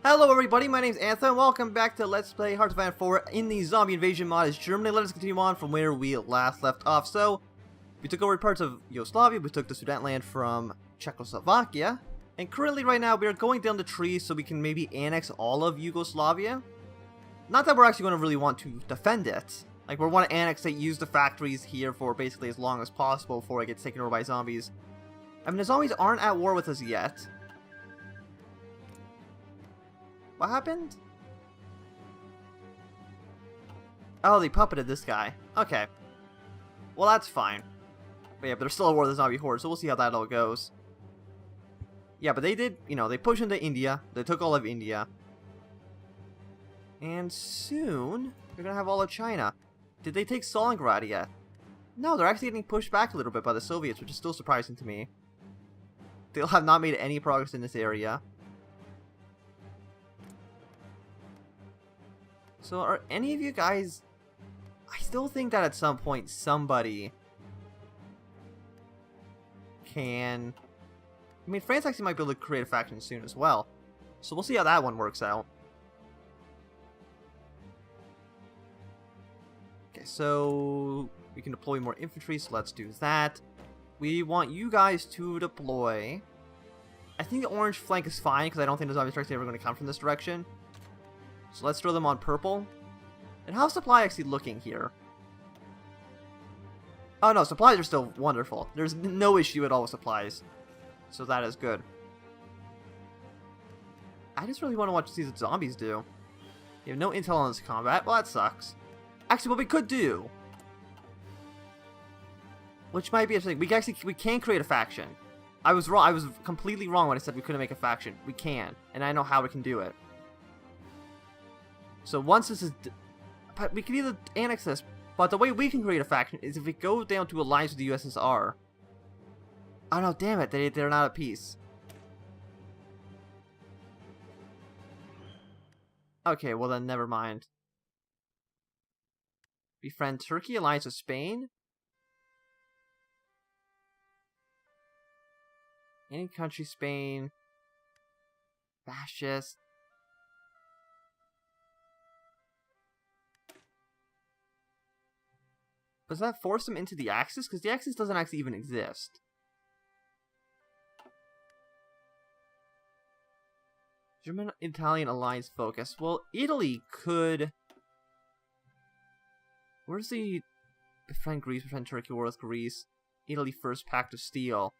Hello everybody, my name's Anthony, and welcome back to Let's Play Hearts of Iron 4 in the Zombie Invasion mod as Germany. Let us continue on from where we last left off. So, we took over parts of Yugoslavia, we took the Sudetenland from Czechoslovakia, and currently right now we are going down the tree so we can maybe annex all of Yugoslavia. Not that we're actually going to really want to defend it. Like, we want to annex it, use the factories here for basically as long as possible before it gets taken over by zombies. I mean, the zombies aren't at war with us yet. What happened? Oh, they puppeted this guy. Okay. Well, that's fine. But yeah, but they're still at war with the zombie horde, so we'll see how that all goes. Yeah, but they did, you know, they pushed into India. They took all of India. And soon, they're gonna have all of China. Did they take Stalingrad yet? No, they're actually getting pushed back a little bit by the Soviets, which is still surprising to me. They'll have not made any progress in this area. So are any of you guys... I still think that at some point somebody can... I mean, France actually might be able to create a faction soon as well. So we'll see how that one works out. Okay, so we can deploy more infantry, so let's do that. We want you guys to deploy... I think the orange flank is fine, because I don't think the zombie strikes are ever going to come from this direction. So let's throw them on purple. And how's supply actually looking here? Oh no, supplies are still wonderful. There's no issue at all with supplies. So that is good. I just really want to watch to see what zombies do. You have no intel on this combat. Well, that sucks. Actually, what we could do, which might be interesting, we can create a faction. I was wrong. I was completely wrong when I said we couldn't make a faction. We can, and I know how we can do it. So once this is... we can either annex this, but the way we can create a faction is if we go down to alliance with the USSR. Oh no, damn it, they're not at peace. Okay, well then, never mind. Befriend Turkey, alliance with Spain. Any country, Spain. Fascist. Does that force them into the Axis? Because the Axis doesn't actually even exist. German-Italian alliance focus. Well, Italy could... Where's the... Befriend Greece, befriend Turkey, war with Greece. Italy first, Pact of Steel.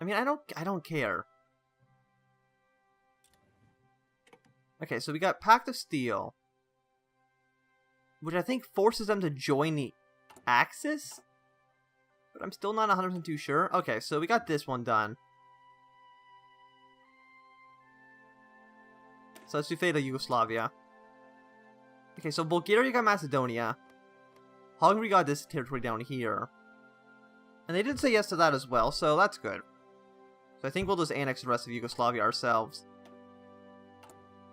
I mean, I don't care. Okay, so we got Pact of Steel, which I think forces them to join the Axis, but I'm still not 100% too sure. Okay, so we got this one done. So let's do Fate of Yugoslavia. Okay, so Bulgaria got Macedonia. Hungary got this territory down here. And they did say yes to that as well, so that's good. So I think we'll just annex the rest of Yugoslavia ourselves.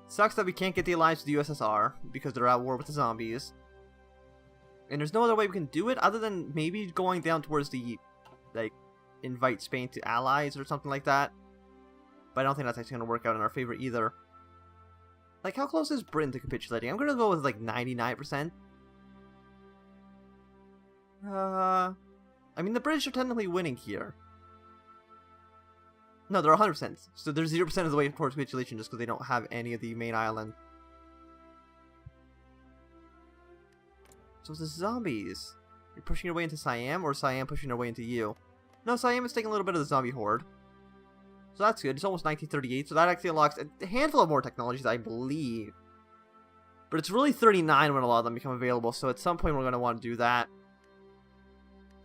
Sucks that we can't get the alliance with the USSR, because they're at war with the zombies. And there's no other way we can do it, other than maybe going down towards the, like, invite Spain to allies or something like that. But I don't think that's actually going to work out in our favor either. Like, how close is Britain to capitulating? I'm going to go with, like, 99%. I mean, the British are technically winning here. No, they're 100%. So they're 0% of the way towards capitulation just because they don't have any of the main island. So it's the zombies. You're pushing your way into Siam, or Siam pushing their way into you? No, Siam is taking a little bit of the zombie horde. So that's good. It's almost 1938, so that actually unlocks a handful of more technologies, I believe. But it's really 39 when a lot of them become available, so at some point we're going to want to do that.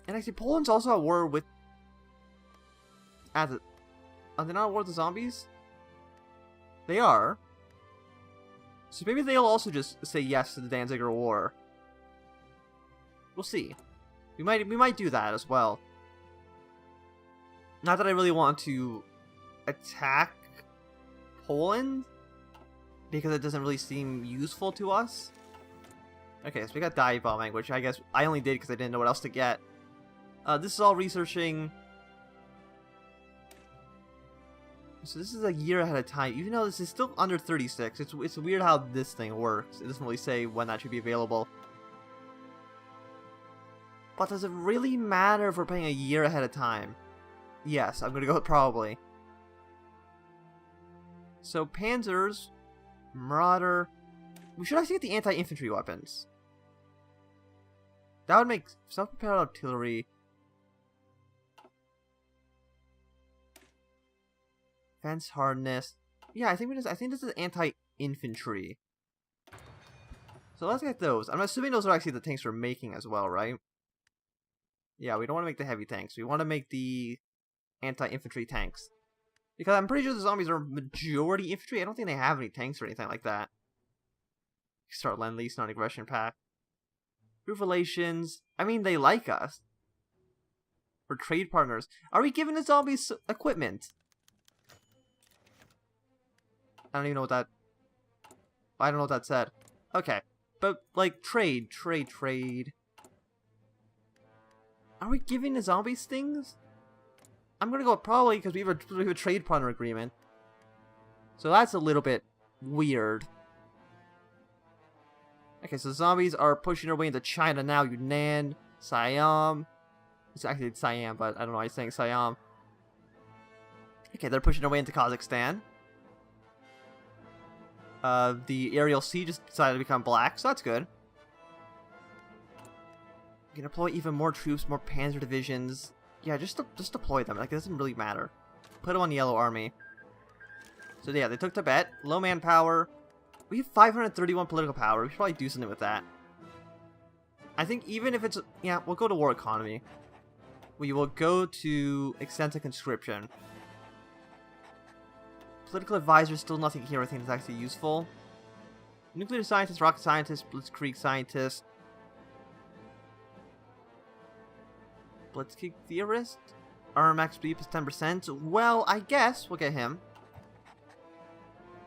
And actually, Poland's also at war with... Are they not at war with the zombies? They are. So maybe they'll also just say yes to the Danziger War. We'll see. We might do that as well. Not that I really want to attack Poland, because it doesn't really seem useful to us. Okay, so we got dive bombing, which I guess I only did because I didn't know what else to get. This is all researching So this is a year ahead of time, even though this is still under 36. It's weird how this thing works. It doesn't really say when that should be available. But does it really matter if we're playing a year ahead of time? Yes, I'm gonna go with probably. So Panzers, Marauder. We should actually get the anti-infantry weapons. That would make self-propelled artillery. Fence hardness. Yeah, I think this is anti-infantry. So let's get those. I'm assuming those are actually the tanks we're making as well, right? Yeah, we don't want to make the heavy tanks. We want to make the anti-infantry tanks. Because I'm pretty sure the zombies are majority infantry. I don't think they have any tanks or anything like that. Start Lend-Lease, non-aggression pact. Group relations. I mean, they like us. We're trade partners. Are we giving the zombies equipment? I don't even know what that... I don't know what that said. Okay. But, like, trade. Are we giving the zombies things? I'm gonna go with probably because we have a trade partner agreement. So that's a little bit weird. Okay, so zombies are pushing their way into China now. Yunnan, Siam. It's actually Siam, but I don't know why he's saying Siam. Okay, they're pushing their way into Kazakhstan. The Aerial Sea just decided to become black, so that's good. We can deploy even more troops, more panzer divisions. Yeah, just deploy them. Like, it doesn't really matter. Put them on the Yellow Army. So yeah, they took Tibet. Low manpower. We have 531 political power. We should probably do something with that. I think even if it's... Yeah, we'll go to war economy. We will go to extensive conscription. Political advisor, still nothing here I think is actually useful. Nuclear scientist, rocket scientist, blitzkrieg scientist. Blitzkrieg theorist? Our max speed is 10%. Well, I guess we'll get him.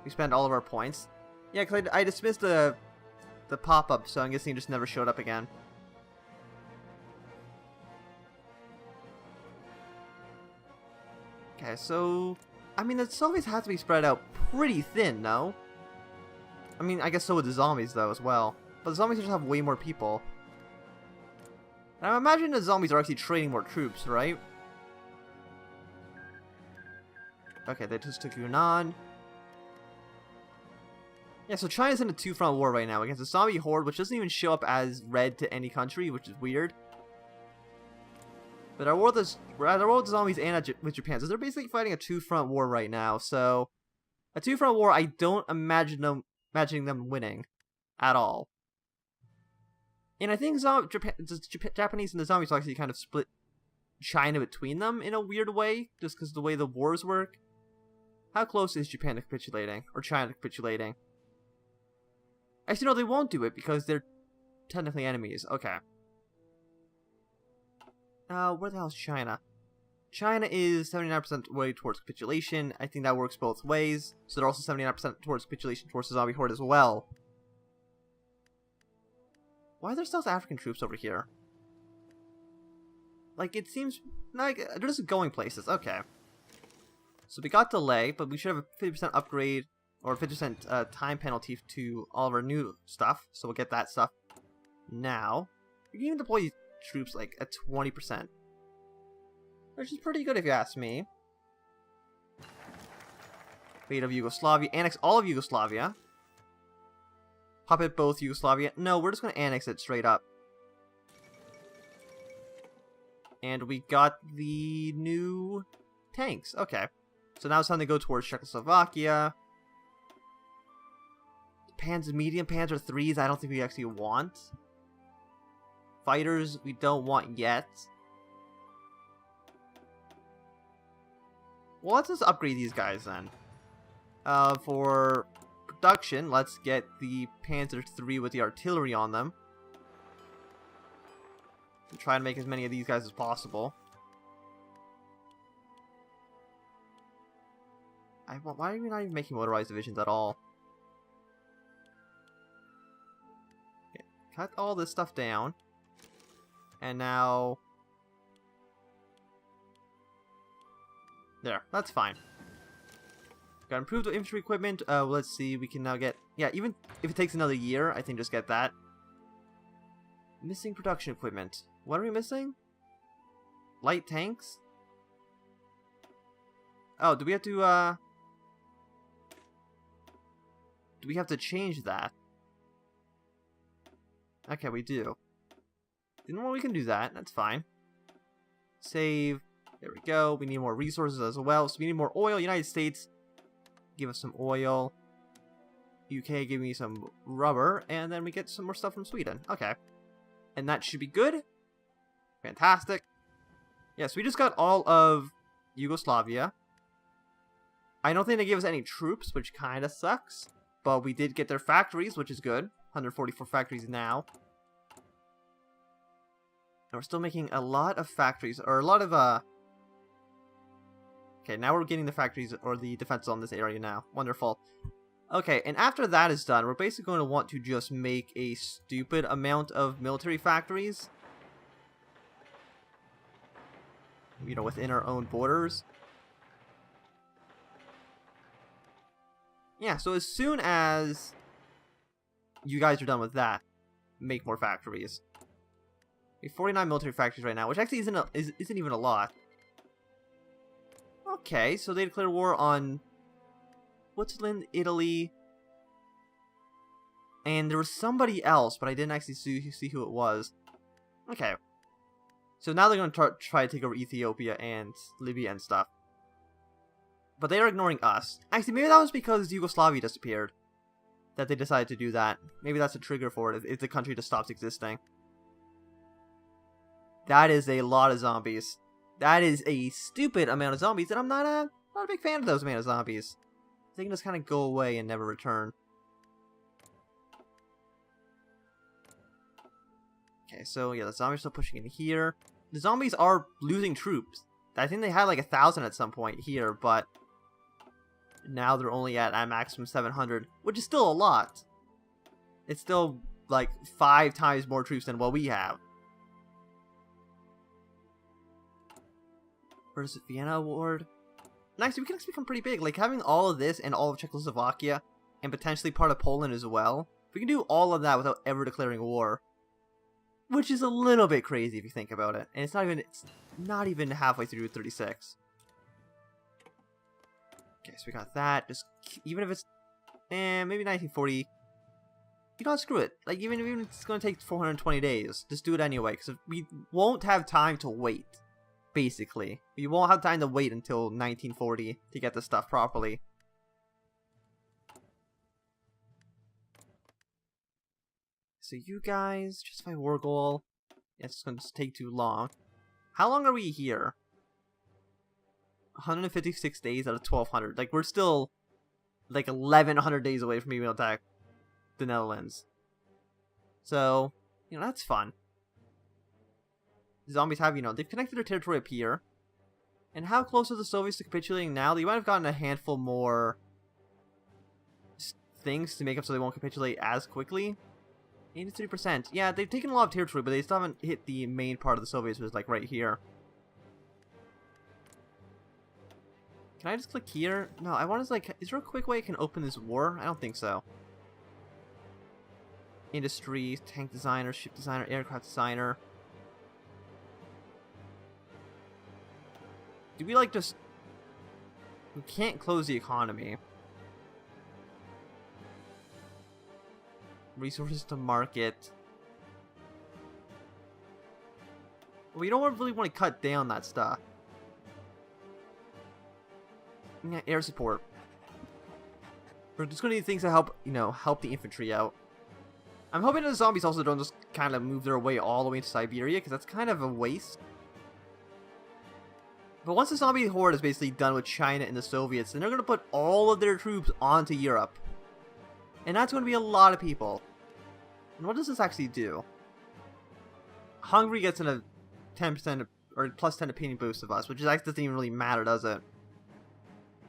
We spend all of our points. Yeah, because I dismissed the pop-up, so I'm guessing he just never showed up again. Okay, so... I mean, the Soviets have to be spread out pretty thin, no? I mean, I guess so would the zombies, though, as well. But the zombies just have way more people. And I imagine the zombies are actually training more troops, right? Okay, they just took Yunnan. Yeah, so China's in a two-front war right now against a zombie horde, which doesn't even show up as red to any country, which is weird. But we're at war with zombies and with Japan, so they're basically fighting a two-front war right now. So, a two-front war, I don't imagine them winning at all. And I think the Japanese and the zombies will actually kind of split China between them in a weird way, just because of the way the wars work. How close is Japan to capitulating, or China to capitulating? Actually, no, they won't do it because they're technically enemies. Okay. Where the hell is China? China is 79% way towards capitulation. I think that works both ways. So they're also 79% towards capitulation towards the zombie horde as well. Why are there South African troops over here? Like, it seems like they're just going places. Okay. So we got delay, but we should have a 50% upgrade or 50% time penalty to all of our new stuff. So we'll get that stuff now. We can even deploy these troops like at 20%. Which is pretty good if you ask me. Invade of Yugoslavia. Annex all of Yugoslavia. Puppet both Yugoslavia. No, we're just going to annex it straight up. And we got the new tanks. Okay. So now it's time to go towards Czechoslovakia. Medium Panzer 3s, I don't think we actually want. Fighters, we don't want yet. Well, let's just upgrade these guys then. For production, let's get the Panzer 3 with the artillery on them. And try and make as many of these guys as possible. Why are we not even making motorized divisions at all? Okay, cut all this stuff down. And now... There, that's fine. Got improved infantry equipment. Let's see. We can now get... Yeah, even if it takes another year, I think just get that. Missing production equipment. What are we missing? Light tanks? Oh, do we have to, do we have to change that? Okay, we do. Well, we can do that. That's fine. Save. There we go. We need more resources as well. So we need more oil. United States, give us some oil. UK, give me some rubber. And then we get some more stuff from Sweden. Okay. And that should be good. Fantastic. Yeah, so we just got all of Yugoslavia. I don't think they gave us any troops, which kind of sucks. But we did get their factories, which is good. 144 factories now. And we're still making a lot of factories, or a lot of, Okay, now we're getting the factories, or the defenses on this area now. Wonderful. Okay, and after that is done, we're basically going to want to just make a stupid amount of military factories. You know, within our own borders. Yeah, so as soon as you guys are done with that, make more factories. We have 49 military factories right now, which actually isn't even a lot. Okay, so they declare war on Switzerland, Italy, and there was somebody else, but I didn't actually see who it was. Okay. So now they're going to try to take over Ethiopia and Libya and stuff. But they are ignoring us. Actually, maybe that was because Yugoslavia disappeared that they decided to do that. Maybe that's a trigger for it if the country just stops existing. That is a lot of zombies. That is a stupid amount of zombies, and I'm not a big fan of those amount of zombies. They can just kind of go away and never return. Okay, so yeah, the zombies are still pushing in here. The zombies are losing troops. I think they had like 1,000 at some point here, but now they're only at maximum 700, which is still a lot. It's still like 5 times more troops than what we have. Where's the Vienna Award? Nice, we can actually become pretty big. Like, having all of this and all of Czechoslovakia and potentially part of Poland as well. We can do all of that without ever declaring war. Which is a little bit crazy if you think about it. And it's not even halfway through 36. Okay, so we got that. Just, even if it's, maybe 1940. You know, screw it. Like, even if it's going to take 420 days, just do it anyway. Because we won't have time to wait. Basically. We won't have time to wait until 1940 to get this stuff properly. So you guys, justify war goal. Yeah, it's going to take too long. How long are we here? 156 days out of 1,200. Like, we're still like 1,100 days away from being able to attack the Netherlands. So, you know, that's fun. The zombies have, you know, they've connected their territory up here. And how close are the Soviets to capitulating now? They might have gotten a handful more things to make up so they won't capitulate as quickly. 83%. Yeah, they've taken a lot of territory, but they still haven't hit the main part of the Soviets, which is like right here. Can I just click here? No, I want to like, is there a quick way I can open this war? I don't think so. Industry, tank designer, ship designer, aircraft designer. Do we like just... We can't close the economy. Resources to market. We don't really want to cut down that stuff. Yeah, air support. We're just going to need things to help, you know, help the infantry out. I'm hoping that the zombies also don't just kind of move their way all the way to Siberia, because that's kind of a waste. But once the zombie horde is basically done with China and the Soviets, then they're going to put all of their troops onto Europe. And that's going to be a lot of people. And what does this actually do? Hungary gets a 10% or plus 10 opinion boost of us, which actually doesn't even really matter, does it?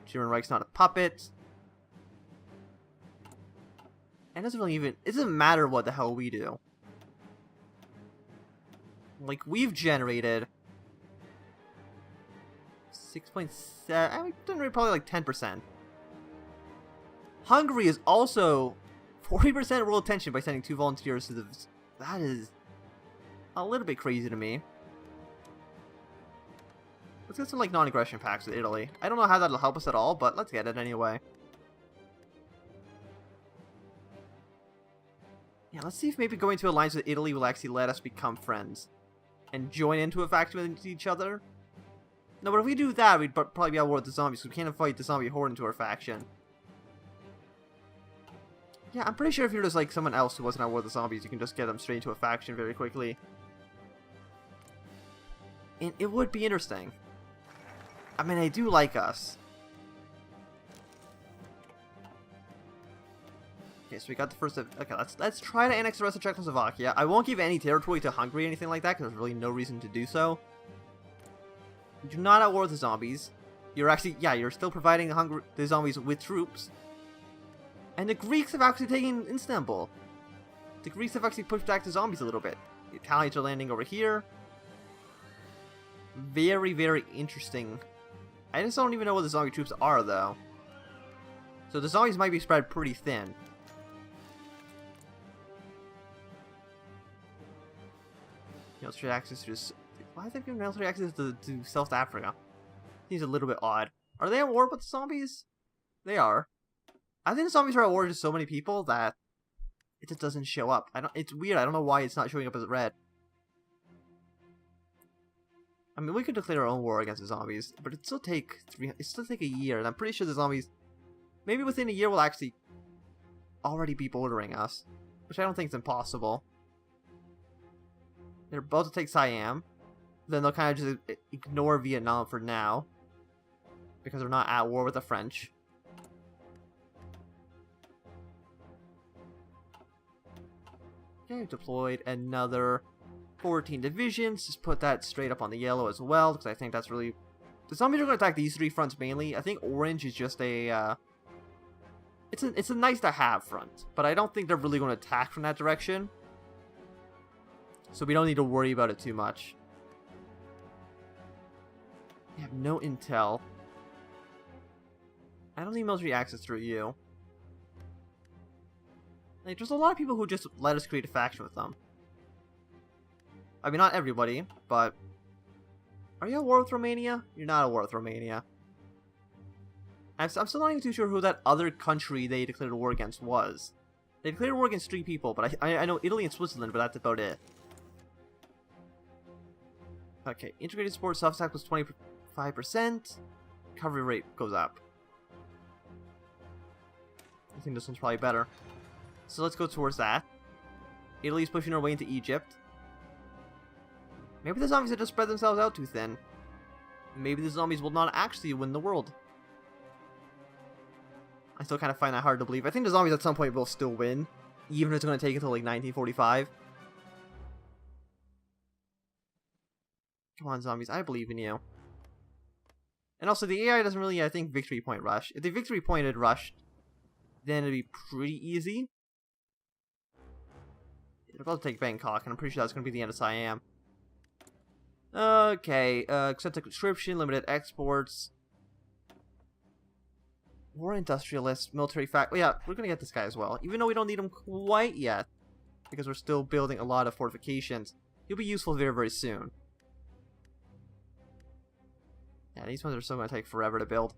German Reich's not a puppet. And it doesn't matter what the hell we do. Like, we've generated 6.7, I mean, probably like 10%. Hungary is also 40% world attention by sending 2 volunteers to the... That is a little bit crazy to me. Let's get some, like, non-aggression pacts with Italy. I don't know how that'll help us at all, but let's get it anyway. Yeah, let's see if maybe going to alliance with Italy will actually let us become friends. And join into a faction with each other. No, but if we do that, we'd probably be at war with the zombies, because we can't invite the zombie horde into our faction. Yeah, I'm pretty sure if you're just, like, someone else who wasn't at war with the zombies, you can just get them straight into a faction very quickly. And it would be interesting. I mean, they do like us. Okay, so we got the first of... Okay, let's try to annex the rest of Czechoslovakia. I won't give any territory to Hungary or anything like that, because there's really no reason to do so. You're not at war with the zombies. You're actually... Yeah, you're still providing the zombies with troops. And the Greeks have actually taken Istanbul. The Greeks have actually pushed back the zombies a little bit. The Italians are landing over here. Very, very interesting. I just don't even know what the zombie troops are, though. So the zombies might be spread pretty thin. Military access to this... Why have they given military access to South Africa? Seems a little bit odd. Are they at war with the zombies? They are. I think the zombies are at war with so many people that it just doesn't show up. It's weird. I don't know why it's not showing up as red. I mean, we could declare our own war against the zombies, but it'd still take a year, and I'm pretty sure the zombies, maybe within a year, will actually already be bordering us, which I don't think is impossible. They're about to take Siam, then they'll kind of just ignore Vietnam for now, because they're not at war with the French. Okay, deployed another 14 divisions. Just put that straight up on the yellow as well, because I think that's really... The zombies are going to attack these 3 fronts mainly. I think orange is just a... It's a nice to have front, but I don't think they're really going to attack from that direction. So we don't need to worry about it too much. We have no intel. I don't need military access through you. Like, there's a lot of people who just let us create a faction with them. I mean, not everybody, but... Are you at war with Romania? You're not at war with Romania. I'm still not even too sure who that other country they declared a war against was. They declared a war against 3 people, but I know Italy and Switzerland, but that's about it. Okay, integrated support self-attack was 25%. Recovery rate goes up. I think this one's probably better. So let's go towards that. Italy's pushing our way into Egypt. Maybe the zombies have just spread themselves out too thin. Maybe the zombies will not actually win the world. I still kind of find that hard to believe. I think the zombies at some point will still win, even if it's going to take until like 1945. Come on, zombies, I believe in you. And also, the AI doesn't really, I think, victory point rush. If they victory pointed rushed, then it'd be pretty easy. They're about to take Bangkok, and I'm pretty sure that's going to be the end of Siam. Okay, accept a conscription, limited exports. War industrialists, military fact. Yeah, we're going to get this guy as well. Even though we don't need him quite yet, because we're still building a lot of fortifications. He'll be useful very, very soon. Yeah, these ones are still going to take forever to build.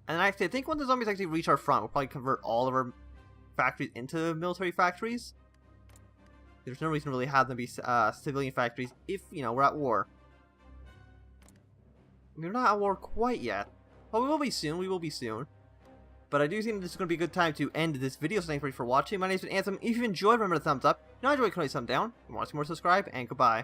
And actually, I think when the zombies actually reach our front, we'll probably convert all of our factories into military factories. There's no reason to really have them be civilian factories if, you know, we're at war. We're not at war quite yet. Well, we will be soon. We will be soon. But I do think this is going to be a good time to end this video. So thanks for watching. My name has been Anthem. If you enjoyed, remember to thumbs up. If you not enjoyed, click thumbs down. If you want to see more, subscribe. And goodbye.